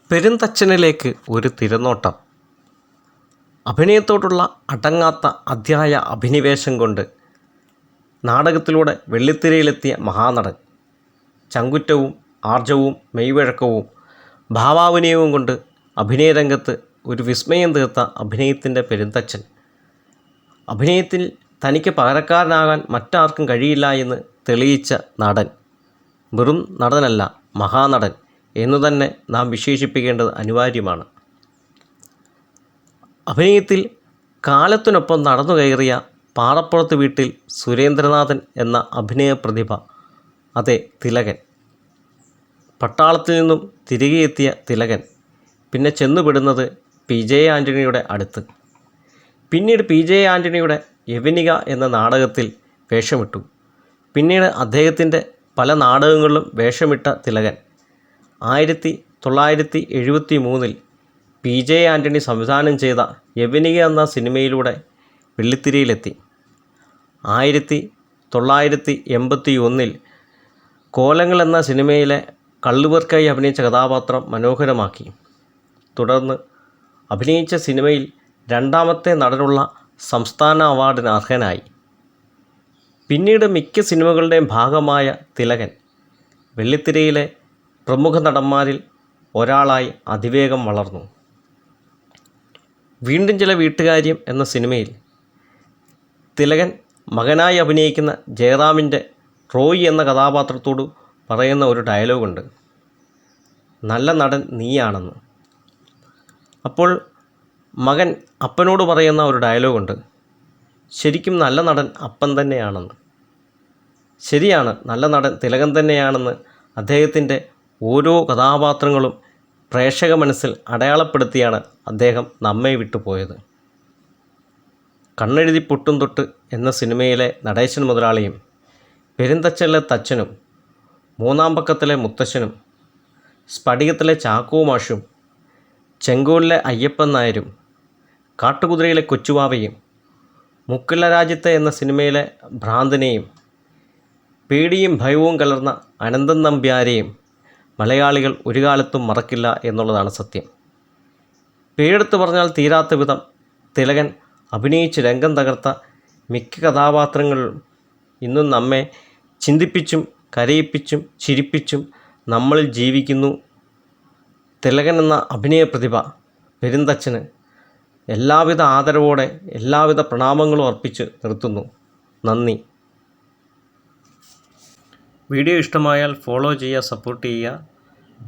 പെരുന്തച്ഛനിലേക്ക് ഒരു തിരനോട്ടം. അഭിനയത്തോടുള്ള അടങ്ങാത്ത അധ്യായ അഭിനിവേശം കൊണ്ട് നാടകത്തിലൂടെ വെള്ളിത്തിരയിലെത്തിയ മഹാനടൻ. ചങ്കുറ്റവും ആർജവും മെയ്വഴക്കവും ഭാവാഭിനയവും കൊണ്ട് അഭിനയരംഗത്ത് ഒരു വിസ്മയം തീർത്ത അഭിനയത്തിൻ്റെ പെരുന്തച്ഛൻ. അഭിനയത്തിൽ തനിക്ക് പകരക്കാരനാകാൻ മറ്റാർക്കും കഴിയില്ല എന്ന് തെളിയിച്ച നടൻ. വെറും നടനല്ല, മഹാനടൻ എന്നു തന്നെ നാം വിശേഷിപ്പിക്കേണ്ടത് അനിവാര്യമാണ്. അഭിനയത്തിൽ കാലത്തിനൊപ്പം നടന്നു കയറിയ പാറപ്പുറത്ത് വീട്ടിൽ സുരേന്ദ്രനാഥൻ എന്ന അഭിനയ പ്രതിഭ, അതെ തിലകൻ. പട്ടാളത്തിൽ നിന്നും തിരികെ എത്തിയ തിലകൻ പിന്നെ ചെന്നുപെടുന്നത് PJ ആൻ്റണിയുടെ അടുത്ത്. പിന്നീട് PJ ആൻ്റണിയുടെ യവനിക എന്ന നാടകത്തിൽ വേഷമിട്ടു. പിന്നീട് അദ്ദേഹത്തിൻ്റെ പല നാടകങ്ങളിലും വേഷമിട്ട തിലകൻ 1973 PJ ആൻ്റണി സംവിധാനം ചെയ്ത യവനിക എന്ന സിനിമയിലൂടെ വെള്ളിത്തിരയിലെത്തി. 1981 കോലങ്ങൾ എന്ന സിനിമയിലെ കള്ളുവർക്കായി അഭിനയിച്ച കഥാപാത്രം മനോഹരമാക്കി. തുടർന്ന് അഭിനയിച്ച സിനിമയിൽ രണ്ടാമത്തെ നടനുള്ള സംസ്ഥാന അവാർഡിന് അർഹനായി. പിന്നീട് മിക്ക സിനിമകളുടെയും ഭാഗമായ തിലകൻ വെള്ളിത്തിരയിലെ പ്രമുഖ നടന്മാരിൽ ഒരാളായി അതിവേഗം വളർന്നു. വീണ്ടും ചില വീട്ടുകാര്യം എന്ന സിനിമയിൽ തിലകൻ മകനായി അഭിനയിക്കുന്ന ജയറാമിൻ്റെ റോയി എന്ന കഥാപാത്രത്തോട് പറയുന്ന ഒരു ഡയലോഗുണ്ട്, നല്ല നടൻ നീയാണെന്ന്. അപ്പോൾ മകൻ അപ്പനോട് പറയുന്ന ഒരു ഡയലോഗുണ്ട്, ശരിക്കും നല്ല നടൻ അപ്പൻ തന്നെയാണെന്ന്. ശരിയാണ്, നല്ല നടൻ തിലകൻ തന്നെയാണെന്ന് അദ്ദേഹത്തിൻ്റെ ഓരോ കഥാപാത്രങ്ങളും പ്രേക്ഷക മനസ്സിൽ അടയാളപ്പെടുത്തിയാണ് അദ്ദേഹം നമ്മെ വിട്ടുപോയത്. കണ്ണെഴുതി പൊട്ടും തൊട്ട് എന്ന സിനിമയിലെ നടേശൻ മുതലാളിയും, പെരുന്തച്ഛനിലെ തച്ചനും, മൂന്നാം പക്കത്തിലെ മുത്തശ്ശനും, സ്ഫടികത്തിലെ ചാക്കോ മാഷും, ചെങ്കോലിലെ അയ്യപ്പൻ നായരും, കാട്ടുകുതിരയിലെ കൊച്ചുവാവയും, മുക്കില്ല രാജ്യത്തെ എന്ന സിനിമയിലെ ഭ്രാന്തനെയും, പേടിയും ഭയവും കലർന്ന അനന്തൻ നമ്പ്യാരെയും മലയാളികൾ ഒരു കാലത്തും മറക്കില്ല എന്നുള്ളതാണ് സത്യം. പേരെടുത്ത് പറഞ്ഞാൽ തീരാത്ത വിധം തിലകൻ അഭിനയിച്ച് രംഗം തകർത്ത മിക്ക കഥാപാത്രങ്ങളും ഇന്നും നമ്മെ ചിന്തിപ്പിച്ചും കരയിപ്പിച്ചും ചിരിപ്പിച്ചും നമ്മളിൽ ജീവിക്കുന്നു. തിലകൻ എന്ന അഭിനയ പ്രതിഭ പെരുന്തച്ഛന് എല്ലാവിധ ആദരവോടെ എല്ലാവിധ പ്രണാമങ്ങളും അർപ്പിച്ച് നിർത്തുന്നു. നന്ദി. വീഡിയോ ഇഷ്ടമായാൽ ഫോളോ ചെയ്യുക, സപ്പോർട്ട് ചെയ്യുക.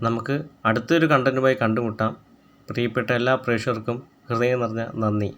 നമുക്ക് അടുത്തൊരു കണ്ടൻറ്റുമായി കണ്ടുമുട്ടാം. പ്രിയപ്പെട്ട എല്ലാ പ്രേക്ഷകർക്കും ഹൃദയം നിറഞ്ഞ നന്ദി.